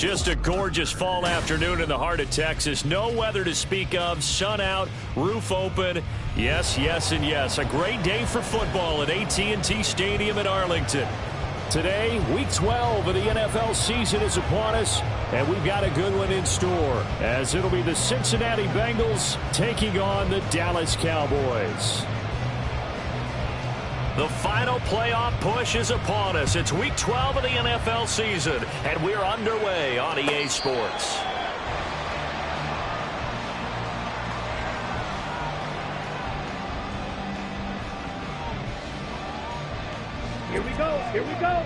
Just a gorgeous fall afternoon in the heart of Texas. No weather to speak of. Sun out, roof open. Yes, yes, and yes. A great day for football at AT&T Stadium in Arlington. Today, Week 12 of the NFL season is upon us, and we've got a good one in store, as it'll be the Cincinnati Bengals taking on the Dallas Cowboys. The final playoff push is upon us. It's Week 12 of the NFL season, and we're underway on EA Sports. Here we go. Here we go.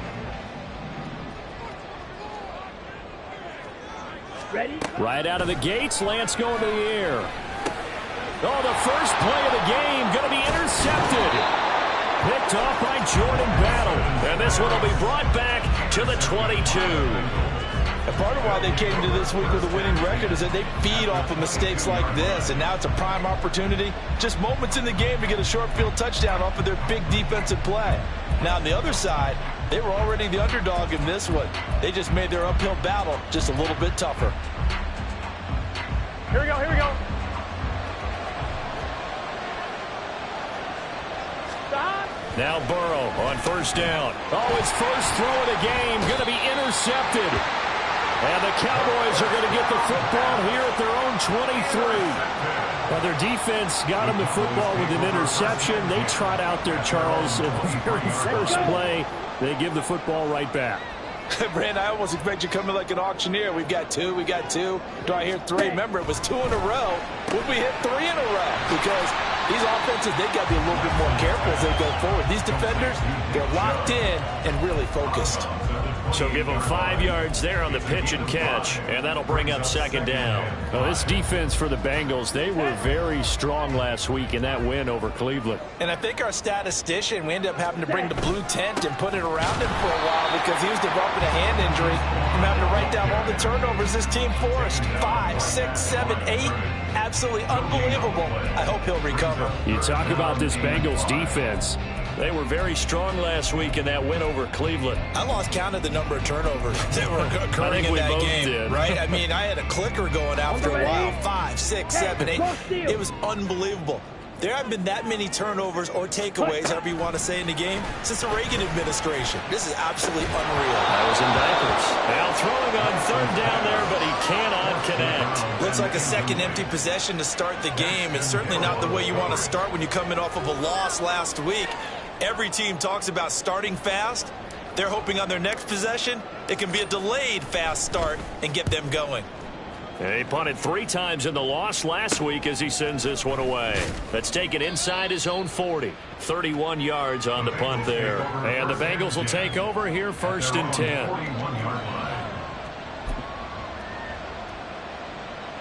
Ready? Right out of the gates, Lance going to the air. Oh, the first play of the game going to be intercepted. Picked off by Jordan Battle. And this one will be brought back to the 22. And part of why they came to this week with a winning record is that they feed off of mistakes like this. And now it's a prime opportunity. Just moments in the game to get a short field touchdown off of their big defensive play. Now on the other side, they were already the underdog in this one. They just made their uphill battle just a little bit tougher. Here we go. Here we go. Now Burrow on first down. Oh, his first throw of the game going to be intercepted. And the Cowboys are going to get the football here at their own 23. Well, their defense got them the football with an interception. They trot out there, Charles, in the very first play. They give the football right back. Brand, I almost expect you coming like an auctioneer. We've got two. We got two. Do I hear three? Remember, it was 2 in a row. Would we hit 3 in a row? Because these offenses, they got to be a little bit more careful as they go forward. These defenders, they're locked in and really focused. So give them 5 yards there on the pitch and catch, and that'll bring up second down. Well, this defense for the Bengals, they were very strong last week in that win over Cleveland. And I think our statistician, we ended up having to bring the blue tent and put it around him for a while because he was developing a hand injury from having to write down all the turnovers this team forced. 5, 6, 7, 8. Absolutely unbelievable. I hope he'll recover. You talk about this Bengals defense. They were very strong last week in that win over Cleveland. I lost count of the number of turnovers that were occurring in that game, did. Right? I mean, I had a clicker going after a while. 5, 6, 7, 8. It was unbelievable. There haven't been that many turnovers or takeaways, however you want to say, in the game since the Reagan administration. This is absolutely unreal. That was in diapers. Now throwing on third down there, but he cannot connect. Looks like a second empty possession to start the game. It's certainly not the way you want to start when you come in off of a loss last week. Every team talks about starting fast. They're hoping on their next possession, it can be a delayed fast start and get them going. He punted 3 times in the loss last week as he sends this one away. That's taken inside his own 40. 31 yards on the punt there. And the Bengals will take over here first and 10.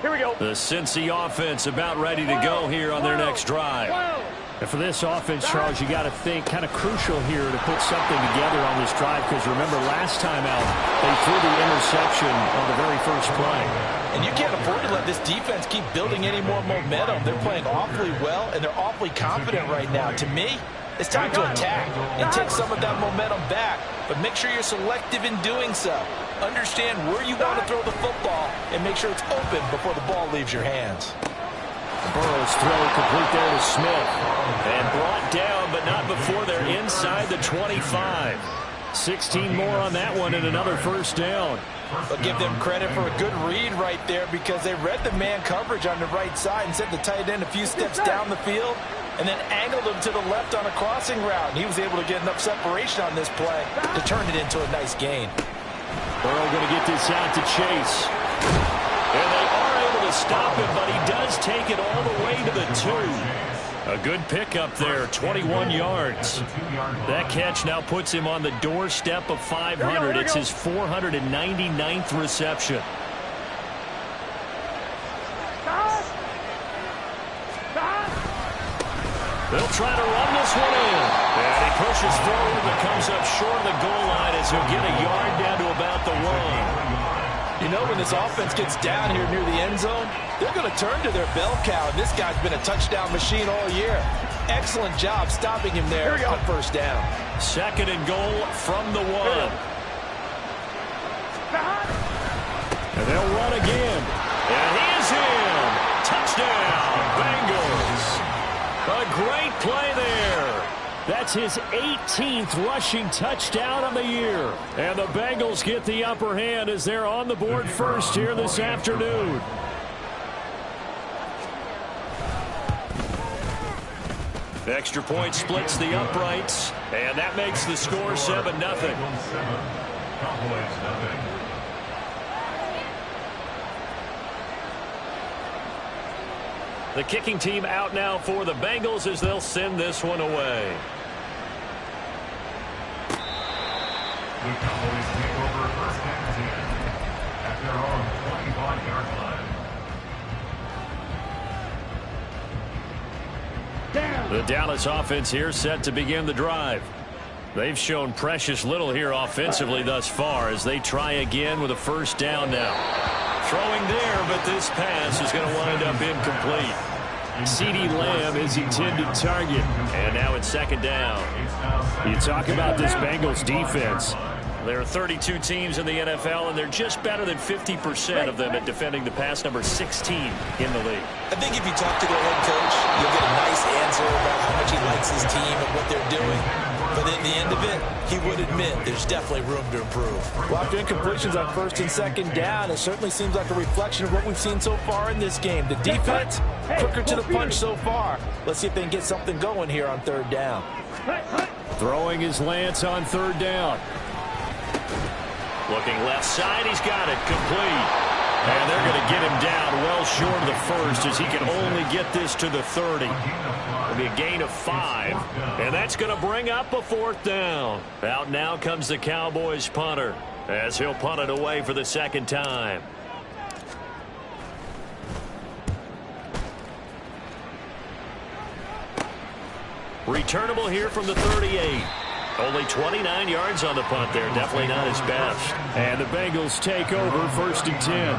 Here we go. The Cinncy offense about ready to go here on their next drive. And for this offense, Charles, you got to think kind of crucial here to put something together on this drive because remember last time out they threw the interception on the very first play. And you can't afford to let this defense keep building any more momentum. They're playing awfully well and they're awfully confident right now. To me, it's time to attack and take some of that momentum back, but make sure you're selective in doing so. Understand where you want to throw the football and make sure it's open before the ball leaves your hands. Burrow's throw complete there to Smith. And brought down, but not before they're inside the 25. 16 more on that one and another first down. But give them credit for a good read right there because they read the man coverage on the right side and sent the tight end a few steps down the field and then angled him to the left on a crossing route. And he was able to get enough separation on this play to turn it into a nice gain. Burrow going to get this out to Chase. And they are able to stop him, but he does take it all the way to the 2. A good pickup there, 21 yards. That catch now puts him on the doorstep of 500. It's his 499th reception. They'll try to run this one in. And he pushes forward but comes up short of the goal line as he'll get a yard down to about the 1. You know, when this offense gets down here near the end zone, they're going to turn to their bell cow. And this guy's been a touchdown machine all year. Excellent job stopping him there on first down. Second and goal from the 1. And they'll run again. And he is in. Touchdown, Bengals. A great play there. That's his 18th rushing touchdown of the year. And the Bengals get the upper hand as they're on the board first here this afternoon. Extra point splits the uprights, and that makes the score 7-0. The kicking team out now for the Bengals as they'll send this one away. The Cowboys take over first and 10 at their own 25-yard line. The Dallas offense here set to begin the drive. They've shown precious little here offensively thus far as they try again with a first down now. Throwing there, but this pass is going to wind up incomplete. CeeDee Lamb is intended target, and now it's second down. You talk about this Bengals defense. There are 32 teams in the NFL, and they're just better than 50% of them at defending the pass, number 16 in the league. I think if you talk to their head coach, you'll get a nice answer about how much he likes his team and what they're doing. But at the end of it, he would admit there's definitely room to improve. Well, after incompletions on first and second down, it certainly seems like a reflection of what we've seen so far in this game. The defense, quicker to the punch so far. Let's see if they can get something going here on third down. Throwing is Lance on third down. Looking left side, he's got it, complete. And they're going to get him down well short of the first as he can only get this to the 30. It'll be a gain of 5, and that's going to bring up a fourth down. Out now comes the Cowboys punter as he'll punt it away for the second time. Returnable here from the 38. Only 29 yards on the punt there. Definitely not his best. And the Bengals take over first and 10.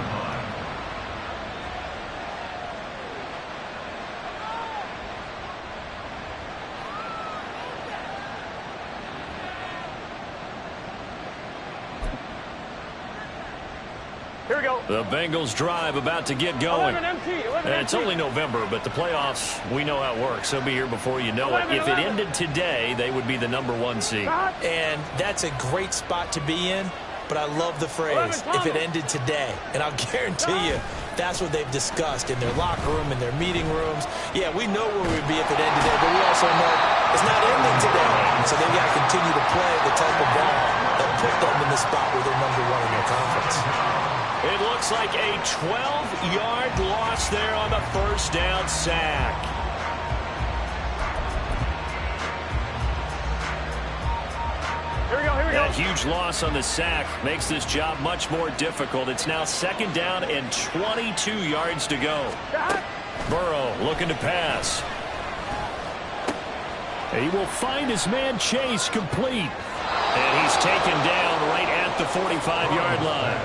Here we go. The Bengals drive about to get going. And it's only November, but the playoffs, we know how it works. They'll be here before you know it. If it ended today, they would be the #1 seed. And that's a great spot to be in, but I love the phrase, if it ended today. And I'll guarantee you, that's what they've discussed in their locker room, in their meeting rooms. Yeah, we know where we'd be if it ended today, but we also know it's not ending today. So they've got to continue to play the type of ball that put them in the spot where they're #1 in their conference. It looks like a 12-yard loss there on the first down sack. Here we go, here we go. That huge loss on the sack makes this job much more difficult. It's now second down and 22 yards to go. Burrow looking to pass. He will find his man Chase complete. And he's taken down right at the 45-yard line.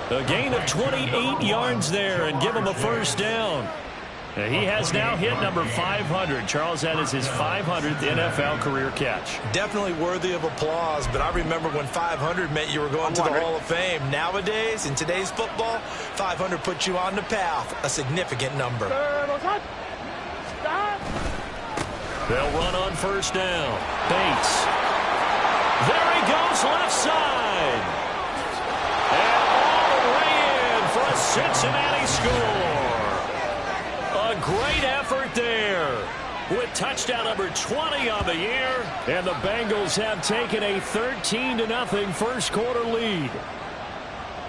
A gain of 28 yards there and give him a first down. And he has now hit number 500. Charles, that is his 500th NFL career catch. Definitely worthy of applause, but I remember when 500 meant you were going to the Hall of Fame. Nowadays, in today's football, 500 puts you on the path, a significant number. They'll run on first down. Bates. There he goes, left side. And all the way in for a Cincinnati score. A great effort there with touchdown number 20 on the year. And the Bengals have taken a 13-0 first quarter lead.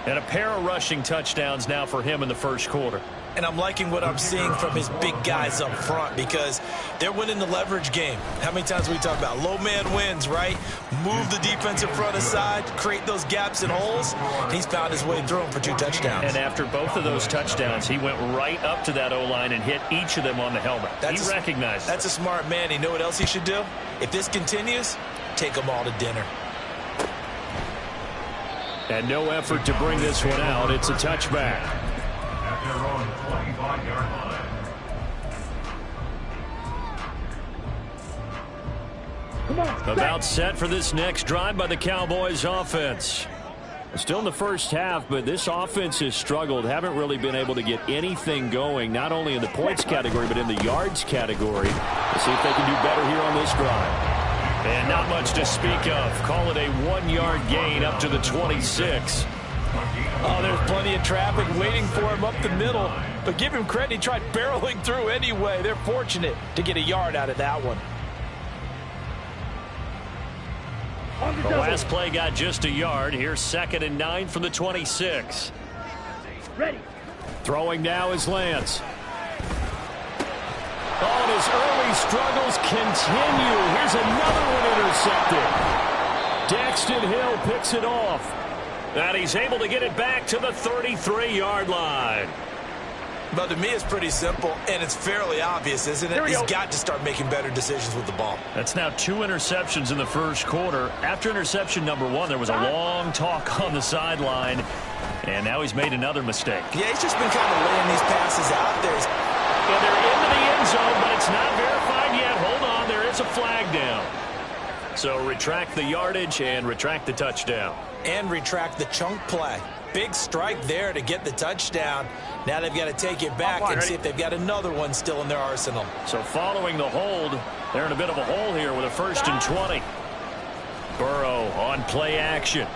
And a pair of rushing touchdowns now for him in the first quarter. And I'm liking what I'm seeing from his big guys up front because they're winning the leverage game. How many times we talk about low man wins, right? Move the defensive front aside, create those gaps and holes. He's found his way through them for 2 touchdowns. And after both of those touchdowns, he went right up to that O-line and hit each of them on the helmet. He recognized That's a smart man. You know what else he should do? If this continues, take them all to dinner. And no effort to bring this one out. It's a touchback. At their own 25-yard line. About set for this next drive by the Cowboys offense. Still in the first half, but this offense has struggled. Haven't really been able to get anything going, not only in the points category, but in the yards category. Let's see if they can do better here on this drive. And not much to speak of. Call it a 1-yard gain up to the 26. Oh, there's plenty of traffic waiting for him up the middle. But give him credit, he tried barreling through anyway. They're fortunate to get a yard out of that one. The last play got just a yard. Here's 2nd and 9 from the 26. Ready. Throwing now is Lance. Oh, and his early struggles continue. Here's another one intercepted. Daxton Hill picks it off. And he's able to get it back to the 33-yard line. But to me, it's pretty simple, and it's fairly obvious, isn't it? He's got to start making better decisions with the ball. That's now 2 interceptions in the first quarter. After interception number 1, there was a long talk on the sideline, and now he's made another mistake. Yeah, he's just been kind of laying these passes out there. And they're into the end zone, but it's not verified yet. Hold on, there is a flag down. So retract the yardage and retract the touchdown. And retract the chunk play. Big strike there to get the touchdown. Now they've got to take it back and see if they've got another one still in their arsenal. So following the hold, they're in a bit of a hole here with a 1st and 20. Burrow on play action.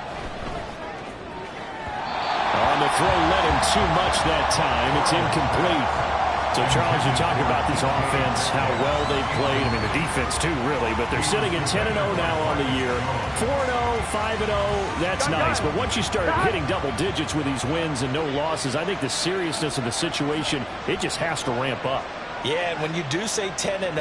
On the throw, led him too much that time. It's incomplete. So, Charles, you talk about this offense, how well they've played. I mean, the defense, too, really. But they're sitting at 10-0 now on the year. 4-0, 5-0, that's nice. But once you start hitting double digits with these wins and no losses, I think the seriousness of the situation, it just has to ramp up. Yeah, and when you do say 10-0,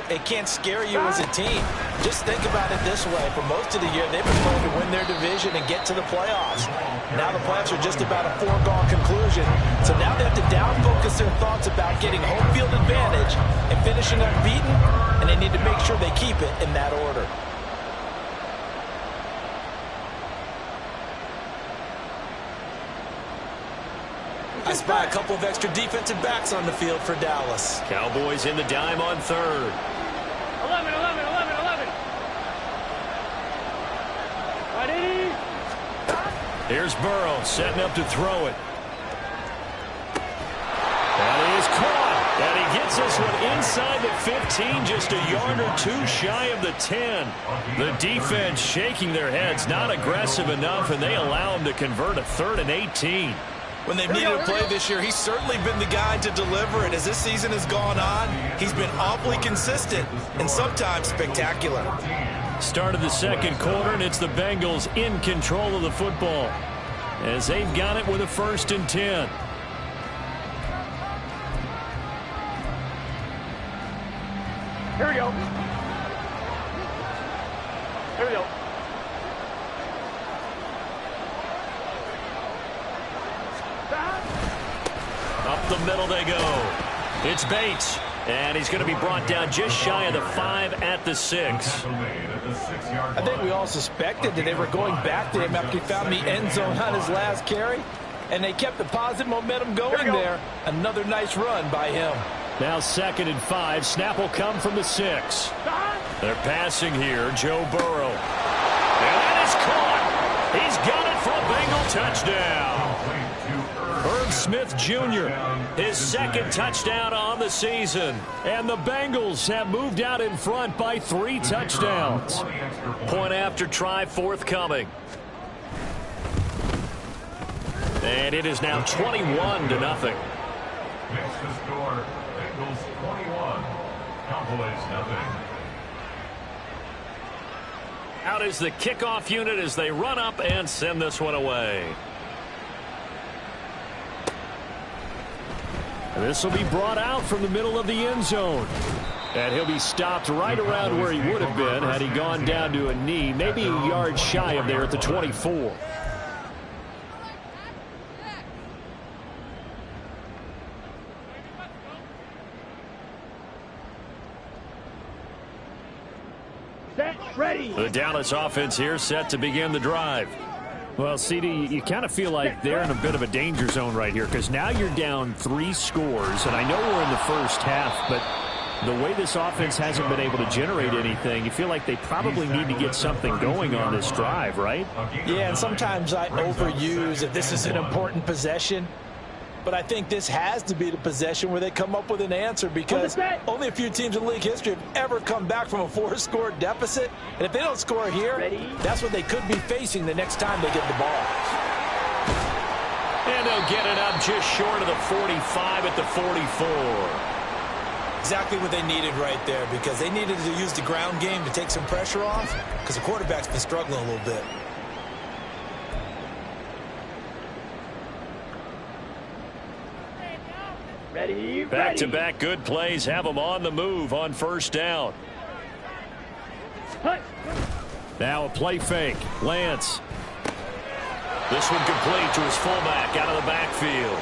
it can't scare you as a team. Just think about it this way. For most of the year, they've been trying to win their division and get to the playoffs. Now the playoffs are just about a foregone conclusion. So now they have to down-focus their thoughts about getting home field advantage and finishing unbeaten, and they need to make sure they keep it in that order. I spy a couple of extra defensive backs on the field for Dallas. Cowboys in the dime on 3rd. 11. Ready. Here's Burrow setting up to throw it. That is caught. And he gets this one inside the 15, just a yard or 2 shy of the 10. The defense shaking their heads, not aggressive enough, and they allow him to convert a 3rd and 18. When they've needed to play this year, he's certainly been the guy to deliver. And as this season has gone on, he's been awfully consistent and sometimes spectacular. Start of the 2nd quarter, and it's the Bengals in control of the football as they've got it with a 1st and 10. Here we go. Here we go. Up the middle they go. It's Bates, and he's going to be brought down just shy of the 5 at the 6. I think we all suspected that they were going back to him after he found the end zone on his last carry, and they kept the positive momentum going there. Another nice run by him. Now 2nd and 5. Snap will come from the 6. They're passing here. Joe Burrow. And that is caught. He's got it for a Bengal touchdown. Herb Smith Jr., his 2nd touchdown on the season. And the Bengals have moved out in front by 3 touchdowns. Point after try forthcoming. And it is now 21-0. Next to score, Bengals 21, Cowboys nothing. Out is the kickoff unit as they run up and send this one away. This will be brought out from the middle of the end zone. And he'll be stopped right around where he would have been had he gone down to a knee, maybe a yard shy of there at the 24. Set, ready. The Dallas offense here set to begin the drive. Well, CD, you kind of feel like they're in a bit of a danger zone right here because now you're down 3 scores, and I know we're in the first half, but the way this offense hasn't been able to generate anything, you feel like they probably need to get something going on this drive, right? Yeah, and sometimes I overuse if this is an important possession. But I think this has to be the possession where they come up with an answer because only a few teams in league history have ever come back from a 4-score deficit. And if they don't score here, that's what they could be facing the next time they get the ball. And they'll get it up just short of the 45 at the 44. Exactly what they needed right there because they needed to use the ground game to take some pressure off because the quarterback's been struggling a little bit. Ready, Back-to-back good plays have them on the move on first down. Now a play fake. Lance. This one complete to his fullback out of the backfield.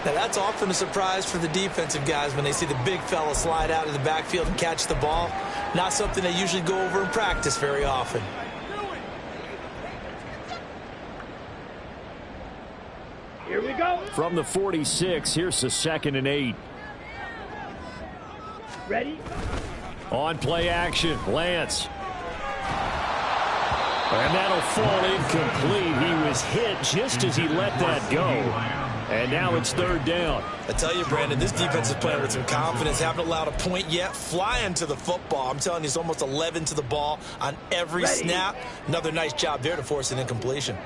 Now that's often a surprise for the defensive guys when they see the big fella slide out of the backfield and catch the ball. Not something they usually go over in practice very often. Here we go. From the 46, here's the 2nd and 8. Ready. On play action, Lance. And that'll fall incomplete. He was hit just as he let that go. And now it's 3rd down. I tell you, Brandon, this defense is playing with some confidence. Haven't allowed a point yet. Flying to the football. I'm telling you, it's almost 11 to the ball on every snap. Another nice job there to force an incompletion.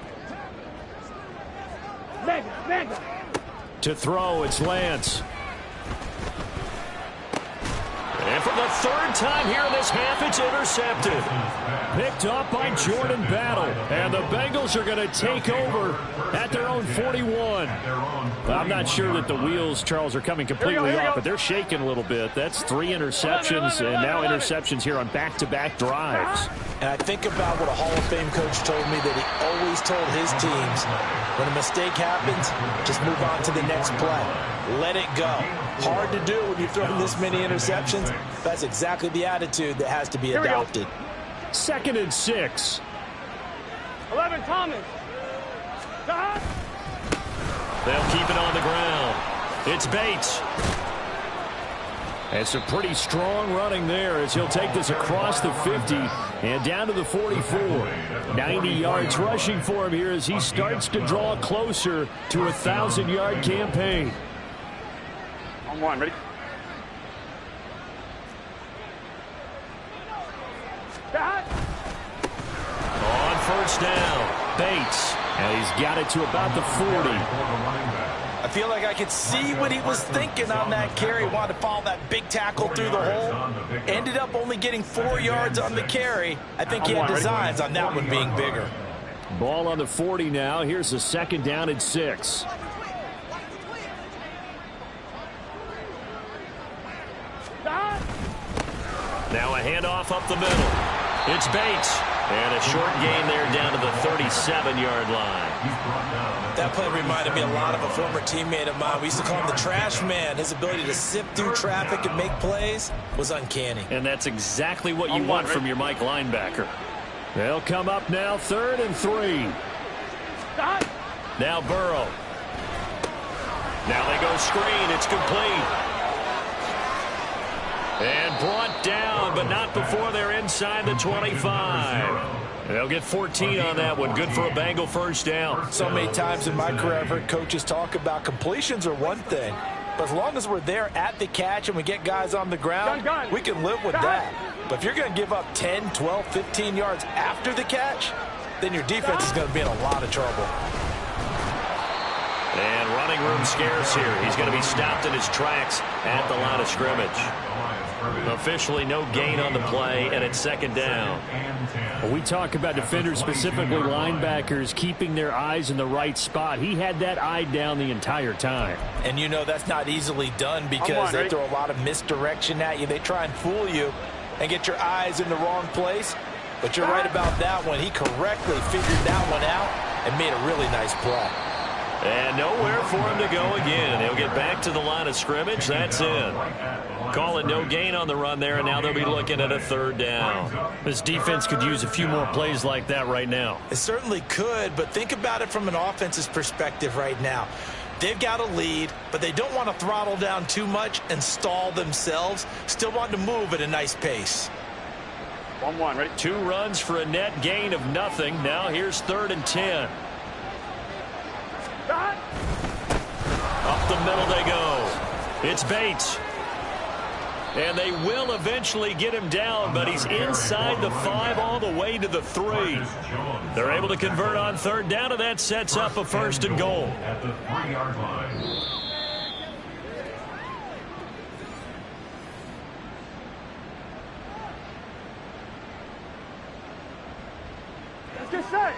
Mega. To throw, it's Lance. And for the 3rd time here in this half, it's intercepted. Picked up by Jordan Battle. And the Bengals are going to take over at their own 41. I'm not sure that the wheels, Charles, are coming completely off, but they're shaking a little bit. That's 3 interceptions, and now interceptions here on back-to-back drives. And I think about what a Hall of Fame coach told me that he always told his teams, when a mistake happens, just move on to the next play. Let it go. Hard to do when you're throwing this many interceptions. That's exactly the attitude that has to be adopted. 2nd and 6. 11, Thomas. They'll keep it on the ground. It's Bates. And some pretty strong running there as he'll take this across the 50 and down to the 44. 90 yards rushing for him here as he starts to draw closer to a 1,000-yard campaign. On 1, ready. On first down, Bates. And he's got it to about the 40. I feel like I could see what he was thinking on that carry. Wanted to follow that big tackle through the hole. Ended up only getting 4 yards on the carry. I think he had designs on that one being bigger. Ball on the 40 now. Here's the 2nd down and 6. Now a handoff up the middle. It's Bates. And a short gain there down to the 37-yard line. That play reminded me a lot of a former teammate of mine. We used to call him the trash man. His ability to sift through traffic and make plays was uncanny. And that's exactly what you want from your Mike linebacker. They'll come up now, 3rd and 3. Now Burrow. Now they go screen. It's complete. And brought down, but not before they're inside the 25. They'll get 14 on that one. Good for a Bengal first down. So many times in my career I've heard coaches talk about completions are one thing, but as long as we're there at the catch and we get guys on the ground, we can live with that. But if you're going to give up 10, 12, 15 yards after the catch, then your defense is going to be in a lot of trouble. And running room scarce here. He's going to be stopped in his tracks at the line of scrimmage. Officially no gain on the play, and it's second down. Well, we talk about defenders, specifically linebackers, keeping their eyes in the right spot. He had that eye down the entire time. And you know that's not easily done because they throw a lot of misdirection at you. They try and fool you and get your eyes in the wrong place. But you're right about that one. He correctly figured that one out and made a really nice play. And nowhere for him to go again. He'll get back to the line of scrimmage. That's in. Calling no gain on the run there, and now they'll be looking at a third down. This defense could use a few more plays like that right now. It certainly could, but think about it from an offense's perspective right now. They've got a lead, but they don't want to throttle down too much and stall themselves. Still want to move at a nice pace. 1-1, ready? 2 runs for a net gain of nothing. Now here's 3rd and 10. Up the middle they go. It's Bates. And they will eventually get him down, but he's inside the 5 all the way to the 3. They're able to convert on 3rd down, and that sets up a 1st and goal. At the 3-yard line. Let's get set.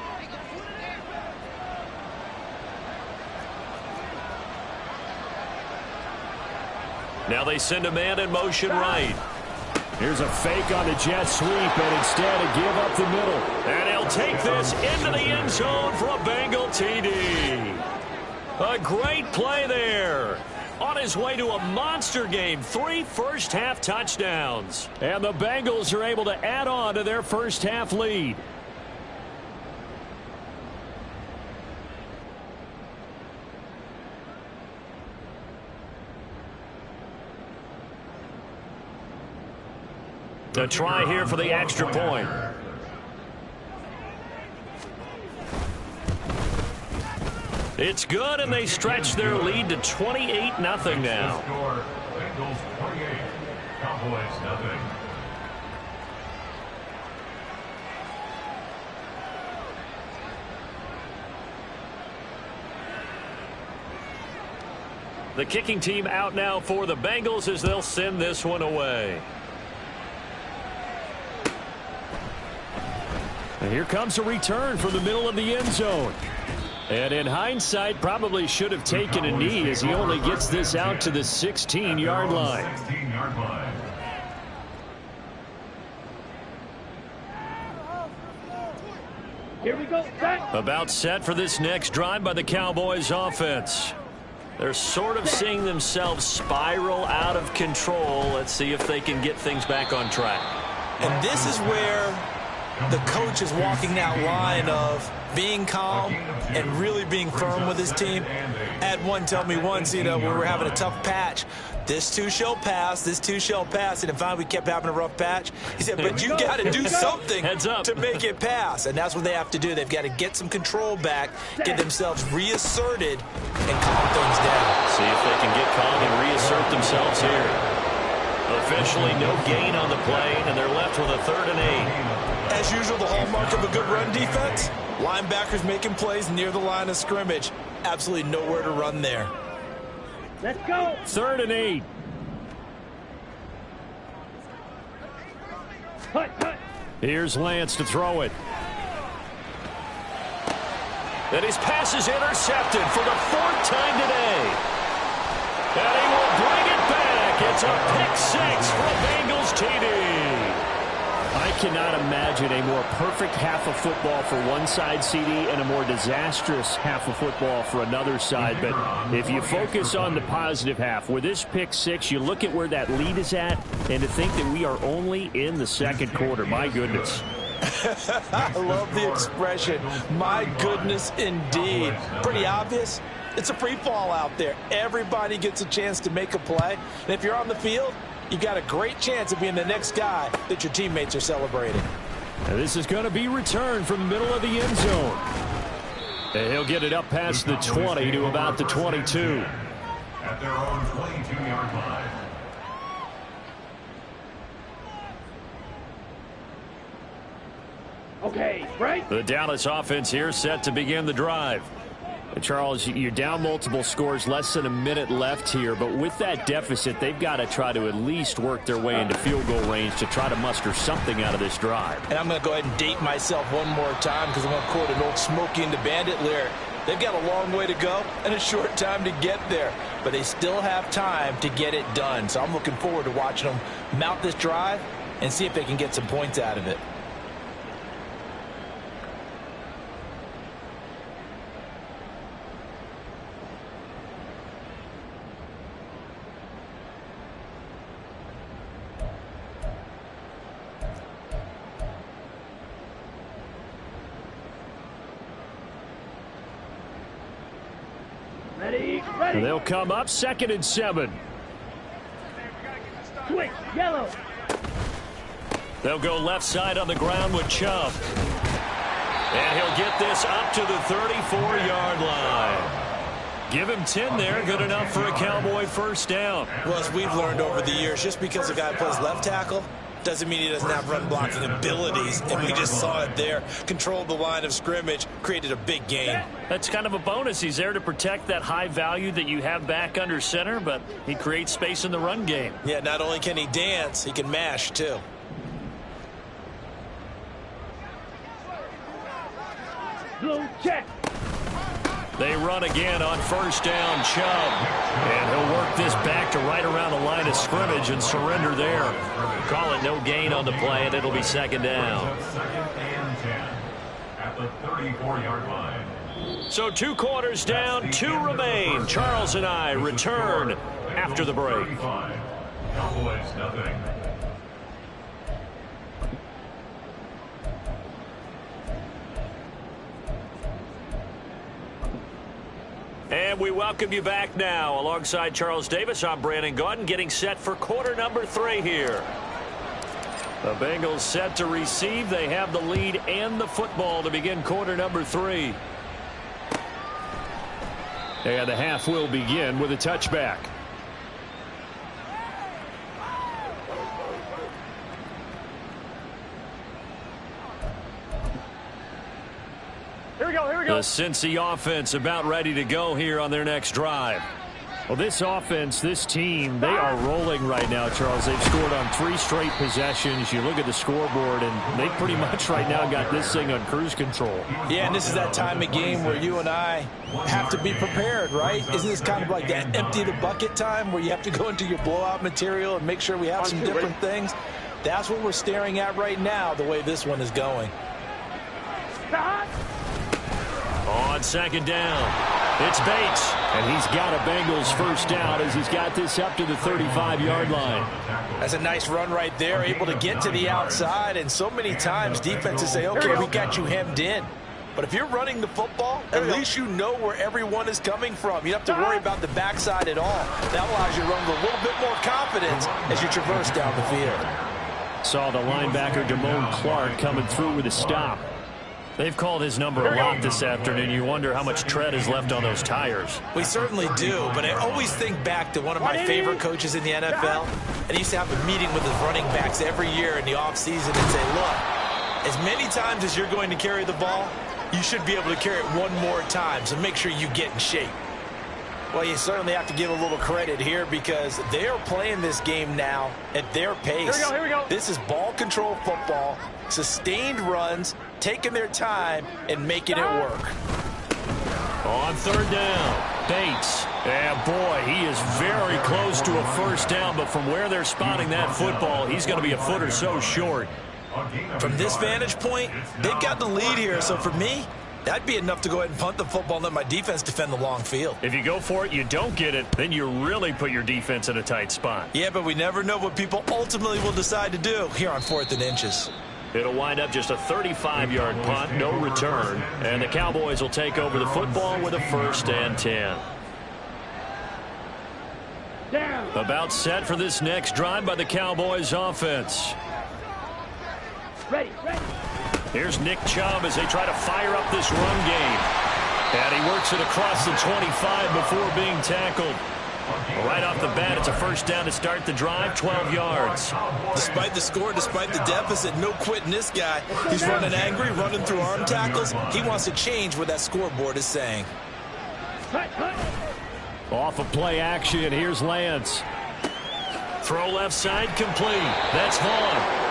Now they send a man in motion right. Here's a fake on the jet sweep, and instead a give up the middle. And he'll take this into the end zone for a Bengal TD. A great play there. On his way to a monster game, 3 first-half touchdowns. And the Bengals are able to add on to their first-half lead. A try here for the extra point. It's good, and they stretch their lead to 28-0 now. Bengals 28, Cowboys nothing. The kicking team out now for the Bengals as they'll send this one away. And here comes a return from the middle of the end zone. And in hindsight, probably should have taken a knee as he only gets this out to the 16-yard line. 16-yard line. Here we go. Set. About set for this next drive by the Cowboys offense. They're sort of seeing themselves spiral out of control. Let's see if they can get things back on track. And this is where the coach is walking that line of being calm and really being firm with his team. I had one tell me once, you know, when we were having a tough patch, this too shall pass, this too shall pass. And finally we kept having a rough patch. He said, but you got to do something to make it pass. And that's what they have to do. They've got to get some control back, get themselves reasserted, and calm things down. See if they can get calm and reassert themselves here. Officially no gain on the play, and they're left with a 3rd and 8. As usual, the hallmark of a good run defense, linebackers making plays near the line of scrimmage. Absolutely nowhere to run there. Let's go. 3rd and 8. Cut. Here's Lance to throw it. And his pass is intercepted for the 4th time today. And he will bring it back. It's a pick 6 for a Bengals TD. I cannot imagine a more perfect half of football for one side, CD, and a more disastrous half of football for another side. But if you focus on the positive half, with this pick 6, you look at where that lead is at, and to think that we are only in the 2nd quarter. My goodness. I love the expression. My goodness, indeed. Pretty obvious. It's a free fall out there. Everybody gets a chance to make a play. And if you're on the field, you've got a great chance of being the next guy that your teammates are celebrating. And this is going to be returned from the middle of the end zone. And he'll get it up past the 20 to about the 22. At their own 22-yard line. Okay, right. The Dallas offense here set to begin the drive. Charles, you're down multiple scores, less than a minute left here, but with that deficit, they've got to try to at least work their way into field goal range to try to muster something out of this drive. And I'm going to go ahead and date myself one more time because I'm going to quote an old Smokey and the Bandit lyric. They've got a long way to go and a short time to get there, but they still have time to get it done. So I'm looking forward to watching them mount this drive and see if they can get some points out of it. Ready, ready. They'll come up 2nd and 7. Switch, yellow. They'll go left side on the ground with Chubb. And he'll get this up to the 34-yard line. Give him 10 there, good enough for a Cowboy first down. Well, as we've learned over the years, just because a guy plays left tackle doesn't mean he doesn't have run blocking abilities, and we just saw it there. Controlled the line of scrimmage, created a big gain. That's kind of a bonus. He's there to protect that high value that you have back under center, but he creates space in the run game. Yeah, not only can he dance, he can mash too. Blue check. They run again on first down, Chubb. And he'll work this back to right around the line of scrimmage and surrender there. Call it no gain on the play, and it'll be 2nd down. 2nd and 10 at the 34-yard line. So 2 quarters down, 2 remain. Charles and I return after the break. Cowboys nothing. And we welcome you back now. Alongside Charles Davis, I'm Brandon Gaudin, getting set for quarter number 3 here. The Bengals set to receive. They have the lead and the football to begin quarter number 3. And the half will begin with a touchback. Here we go, here we go. The Cinncy offense about ready to go here on their next drive. Well, this offense, this team, they are rolling right now, Charles. They've scored on 3 straight possessions. You look at the scoreboard, and they pretty much right now got this thing on cruise control. Yeah, and this is that time of game where you and I have to be prepared, right? Isn't this kind of like that empty the bucket time where you have to go into your blowout material and make sure we have some different things? That's what we're staring at right now, the way this one is going. On 2nd down, it's Bates, and he's got a Bengals first down as he's got this up to the 35-yard line. That's a nice run right there, able to get to the outside, and so many times defenses say, okay, we got you hemmed in. But if you're running the football, at least you know where everyone is coming from. You don't have to worry about the backside at all. That allows you to run with a little bit more confidence as you traverse down the field. Saw the linebacker Damone Clark coming through with a stop. They've called his number a lot this afternoon. You wonder how much tread is left on those tires. We certainly do, but I always think back to one of my favorite coaches in the NFL. And he used to have a meeting with his running backs every year in the offseason and say, look, as many times as you're going to carry the ball, you should be able to carry it one more time, so make sure you get in shape. Well, you certainly have to give a little credit here because they are playing this game now at their pace. Here we go. This is ball control football, sustained runs, taking their time and making it work. On 3rd down, Bates. And boy, he is very close to a first down, but from where they're spotting that football, he's going to be a foot or so short. From this vantage point, they've got the lead here, so for me, that'd be enough to go ahead and punt the football and let my defense defend the long field. If you go for it, you don't get it, then you really put your defense in a tight spot. Yeah, but we never know what people ultimately will decide to do here on 4th and inches. It'll wind up just a 35-yard punt, no return, and the Cowboys will take over the football with a 1st and 10. Down. About set for this next drive by the Cowboys offense. Ready. Here's Nick Chubb as they try to fire up this run game. And he works it across the 25 before being tackled. Right off the bat, it's a first down to start the drive, 12 yards. Despite the score, despite the deficit, no quitting this guy. He's running angry, running through arm tackles. He wants to change what that scoreboard is saying. Off of play action, here's Lance. Throw left side complete. That's Vaughn.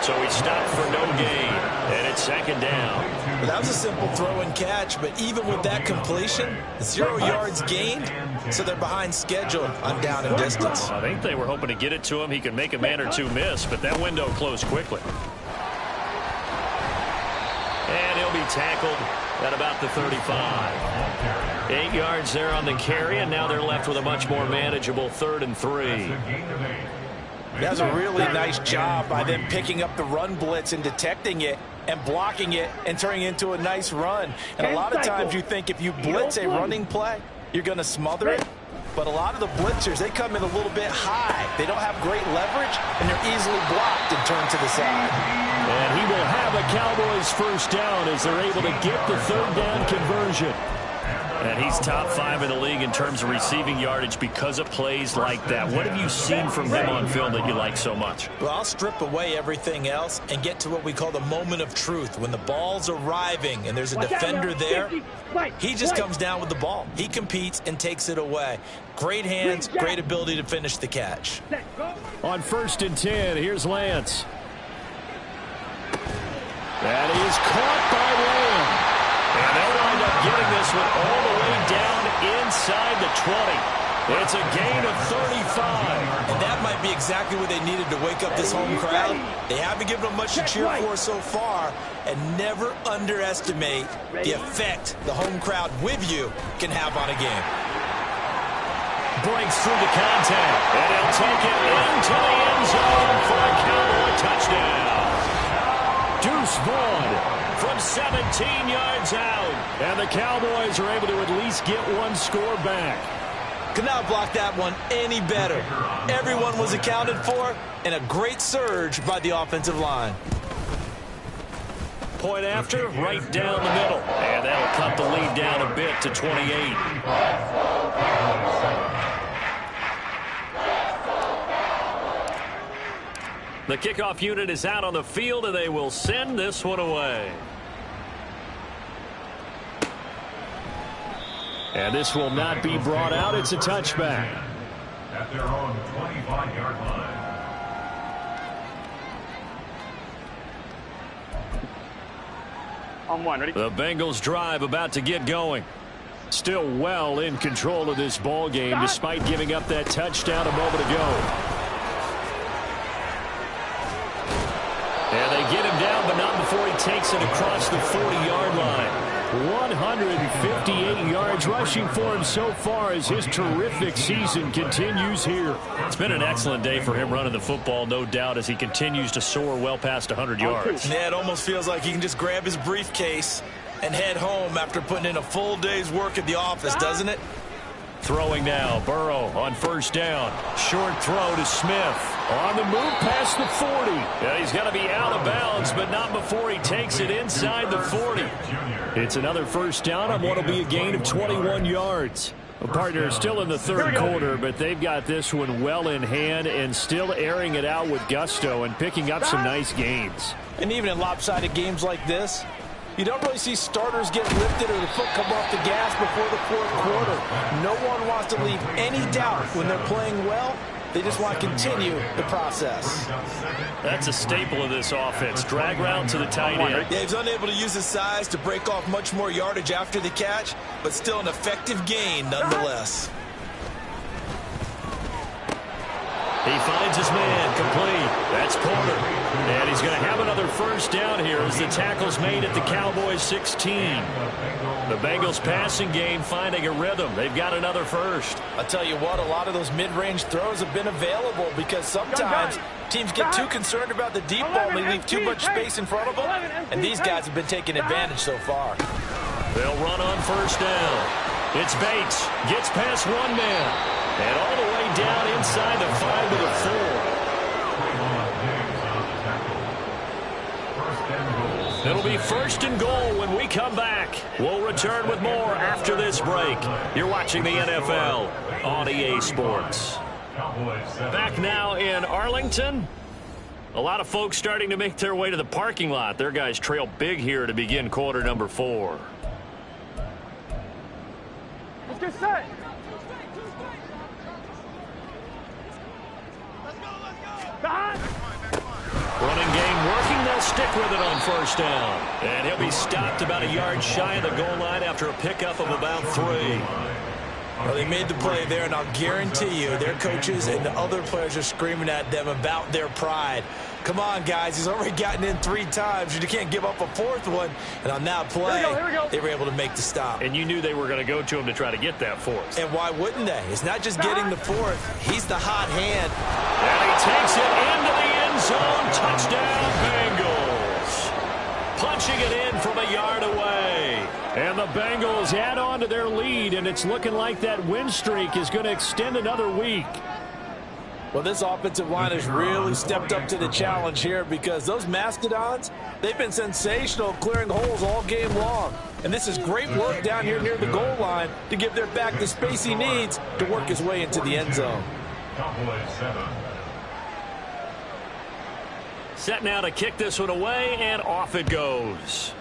So he stopped for no gain, and it's second down. That was a simple throw and catch, but even with that completion, 0 yards gained, so they're behind schedule on down and distance. I think they were hoping to get it to him. He could make a man or two miss, but that window closed quickly. And he'll be tackled at about the 35. 8 yards there on the carry, and now they're left with a much more manageable 3rd and 3. That was a really nice job by them picking up the run blitz and detecting it and blocking it and turning it into a nice run. And a lot of times you think if you blitz a running play, you're going to smother it. But a lot of the blitzers, they come in a little bit high. They don't have great leverage, and they're easily blocked and turned to the side. And he will have a Cowboys first down as they're able to get the 3rd down conversion. And he's top 5 in the league in terms of receiving yardage because of plays like that. What have you seen from him on film that you like so much? Well, I'll strip away everything else and get to what we call the moment of truth. When the ball's arriving and there's a defender there, he just comes down with the ball. He competes and takes it away. Great hands, great ability to finish the catch. On 1st and 10, here's Lance. That is caught by Lamb. And they'll wind up getting this one all the way down inside the 20. It's a gain of 35. And that might be exactly what they needed to wake up this home crowd. They haven't given them much to cheer for so far. And never underestimate the effect the home crowd with you can have on a game. Breaks through the contact. And he'll take it into the end zone for a Cowboy touchdown. Deuce Vaughn from 17 yards out. And the Cowboys are able to at least get one score back. Could not block that one any better. Everyone was accounted for, and a great surge by the offensive line. Point after, right down the middle. And that'll cut the lead down a bit to 28. The kickoff unit is out on the field, and they will send this one away. And this will not be brought out. It's a touchback. At their own 25-yard line. On 1, ready? The Bengals drive about to get going. Still well in control of this ball game despite giving up that touchdown a moment ago. And they get him down, but not before he takes it across the 40-yard line. 158 yards rushing for him so far as his terrific season continues here. It's been an excellent day for him running the football, no doubt, as he continues to soar well past 100 yards. Yeah, it almost feels like he can just grab his briefcase and head home after putting in a full day's work at the office, doesn't it? Throwing now, Burrow on 1st down. Short throw to Smith. On the move past the 40. Yeah, he's going to be out of bounds, but not before he takes it inside the 40. It's another 1st down on what will be a gain of 21 yards. A partner is still in the 3rd quarter, but they've got this one well in hand and still airing it out with gusto and picking up some nice gains. And even in lopsided games like this, you don't really see starters get lifted or the foot come off the gas before the 4th quarter. No one wants to leave any doubt when they're playing well. They just want to continue the process. That's a staple of this offense. Drag route to the tight end. Yeah, he's unable to use his size to break off much more yardage after the catch, but still an effective gain nonetheless. He finds his man complete. That's Porter. And he's going to have another 1st down here as the tackle's made at the Cowboys 16. The Bengals passing game finding a rhythm. They've got another 1st. I'll tell you what, a lot of those mid-range throws have been available because sometimes teams get too concerned about the deep ball and they leave too much space in front of them. And these guys have been taking advantage so far. They'll run on 1st down. It's Bates. Gets past one man. And all the way down inside the 5 to the 4. It'll be 1st and goal when we come back. We'll return with more after this break. You're watching the NFL on EA Sports. Back now in Arlington. A lot of folks starting to make their way to the parking lot. Their guys trail big here to begin quarter number 4. Get set. Running game working. They'll stick with it on first down. And he'll be stopped about a yard shy of the goal line after a pickup of about 3. Well, they made the play there, and I'll guarantee you their coaches and the other players are screaming at them about their pride. Come on, guys. He's already gotten in 3 times. You can't give up a 4th one. And on that play, they were able to make the stop. And you knew they were going to go to him to try to get that 4th. And why wouldn't they? It's not just getting the 4th. He's the hot hand. And he takes it into the end zone. Touchdown, Bengals. Punching it in from a yard away. And the Bengals add on to their lead, and it's looking like that win streak is going to extend another week. Well, this offensive line has really stepped up to the challenge here because those Mastodons, they've been sensational clearing holes all game long. And this is great work down here near the goal line to give their back the space he needs to work his way into the end zone. Set now to kick this one away, and off it goes.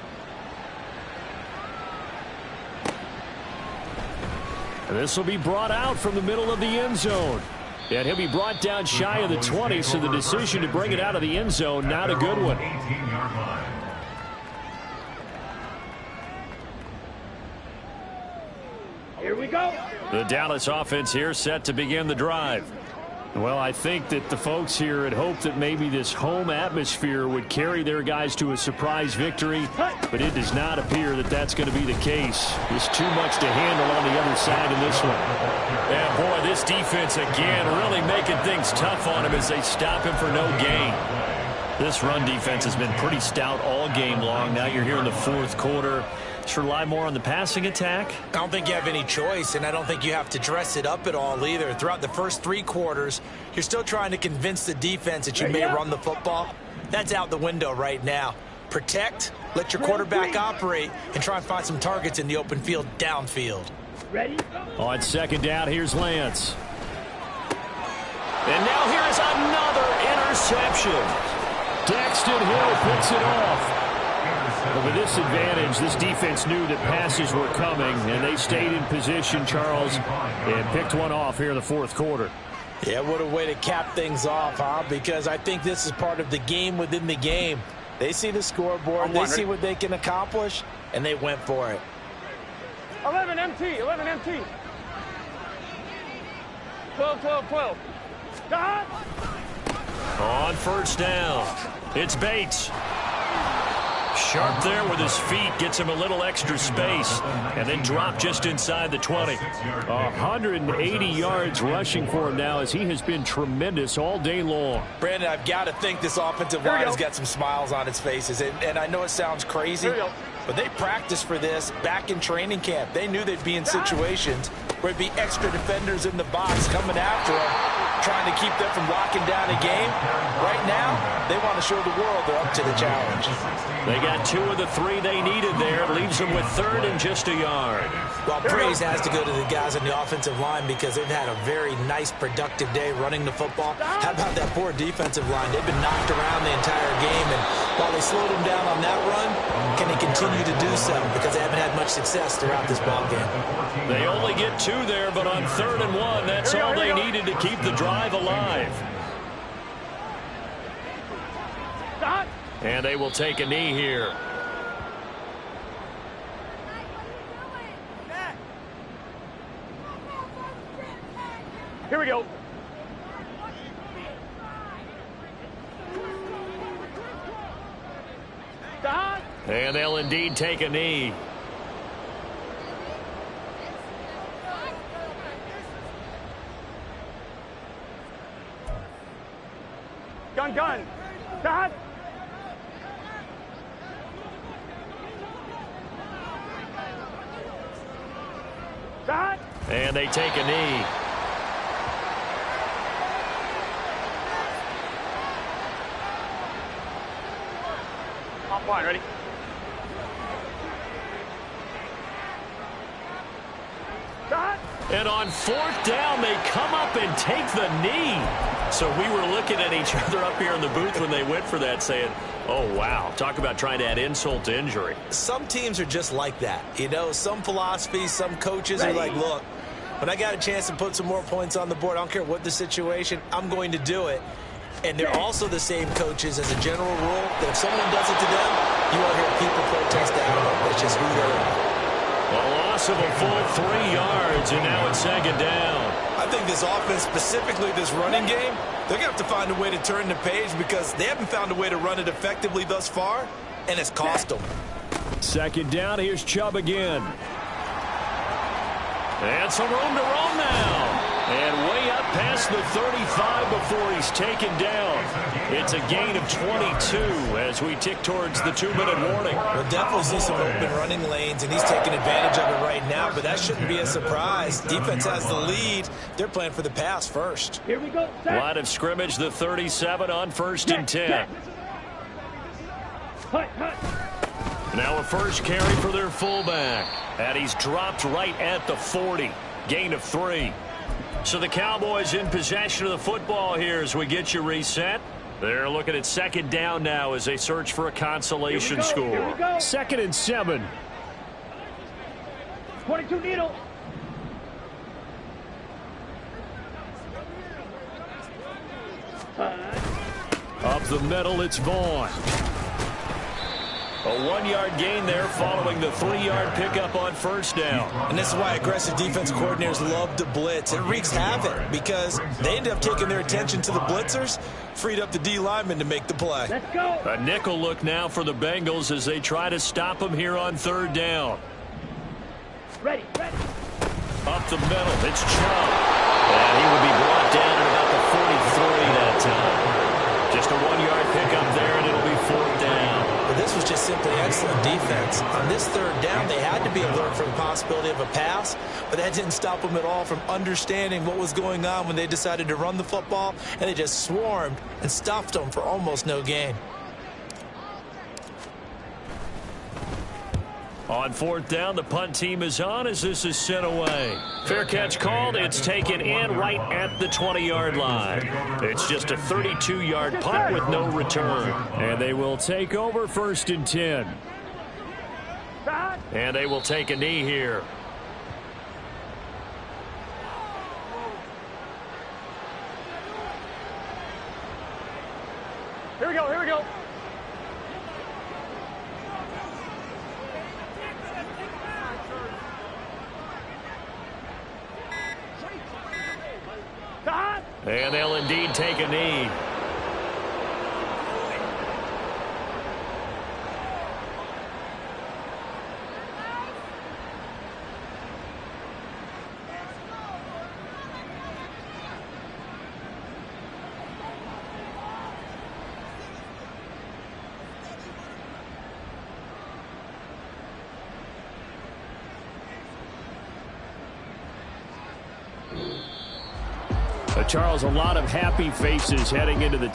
And this will be brought out from the middle of the end zone. And he'll be brought down shy of the 20, so the decision to bring it out of the end zone, not a good one. Here we go. The Dallas offense here set to begin the drive. Well, I think that the folks here had hoped that maybe this home atmosphere would carry their guys to a surprise victory, but it does not appear that that's going to be the case. There's too much to handle on the other side in this one. And boy, this defense again really making things tough on him as they stop him for no gain. This run defense has been pretty stout all game long. Now you're here in the 4th quarter. Should rely more on the passing attack? I don't think you have any choice, and I don't think you have to dress it up at all either. Throughout the first 3 quarters, you're still trying to convince the defense that you may run the football. That's out the window right now. Protect, let your quarterback operate, and try and find some targets in the open field downfield. Ready? On 2nd down, here's Lance. And now here is another interception. Daxton Hill picks it off. But with this advantage, this defense knew that passes were coming, and they stayed in position, Charles, and picked one off here in the 4th quarter. Yeah, what a way to cap things off, huh? Because I think this is part of the game within the game. They see the scoreboard, they see what they can accomplish, and they went for it. 11 MT, 11 MT. 12, 12, 12. Stop! On first down, it's Bates. Sharp there with his feet, gets him a little extra space, and then drop just inside the 20. 180 yards rushing for him now as he has been tremendous all day long. Brandon, I've got to think this offensive line has got some smiles on its faces, and I know it sounds crazy, but they practiced for this back in training camp. They knew they'd be in situations where it'd be extra defenders in the box coming after them, trying to keep them from locking down a game. Right now, they want to show the world they're up to the challenge. They got 2 of the 3 they needed there. Leaves them with 3rd and just a yard. Well, praise has to go to the guys on the offensive line because they've had a very nice, productive day running the football. How about that poor defensive line? They've been knocked around the entire game, and while they slowed them down on that run, can they continue to do so? Because they haven't had much success throughout this ballgame. They only get 2 there, but on 3rd and 1, that's all they needed to keep the drive alive. Stop! And they will take a knee here. Here we go. Stop! And they'll indeed take a knee. Gun, gun. Stop! Stop! And they take a knee. Top line, ready? Stop! And on 4th down, they come up and take the knee. So we were looking at each other up here in the booth when they went for that saying, oh, wow, talk about trying to add insult to injury. Some teams are just like that. You know, some philosophies, some coaches are like, look, when I got a chance to put some more points on the board, I don't care what the situation, I'm going to do it. And they're also the same coaches as a general rule that if someone does it to them, you won't hear people protest out of it. That's just who they are. A loss of a full 3 yards, and now it's second down. I think this offense, specifically this running game, they're going to have to find a way to turn the page because they haven't found a way to run it effectively thus far, and it's cost them. Second down, here's Chubb again. And some room to roam now. And way up past the 35 before he's taken down. It's a gain of 22 as we tick towards the 2-minute warning. We'll definitely see some open running lanes, and he's taking advantage of it right now, but that shouldn't be a surprise. Defense has the lead. They're playing for the pass first. Here we go. Line of scrimmage, the 37 on 1st and 10. Now a first carry for their fullback. And he's dropped right at the 40. Gain of 3. So the Cowboys in possession of the football here as we get you reset. They're looking at second down now as they search for a consolation score. 2nd and 7. 22 needle. Up the middle, it's Vaughn. A 1-yard gain there following the 3-yard pickup on first down. And this is why aggressive defense coordinators love to blitz. It wreaks havoc because they end up taking their attention to the blitzers, freed up the D lineman to make the play. Let's go. A nickel look now for the Bengals as they try to stop him here on 3rd down. Ready. Up the middle, it's Chubb. And he would be brought down at about the 43 that time. Just a 1-yard pickup there, and it'll be 4th down. But this was just simply excellent defense. On this 3rd down, they had to be alert for the possibility of a pass, but that didn't stop them at all from understanding what was going on when they decided to run the football, and they just swarmed and stuffed them for almost no gain. On 4th down, the punt team is on as this is sent away. Fair catch called. It's taken in right at the 20-yard line. It's just a 32-yard punt with no return. And they will take over 1st and 10. And they will take a knee here. Here we go. And they'll indeed take a knee. Charles, a lot of happy faces heading into the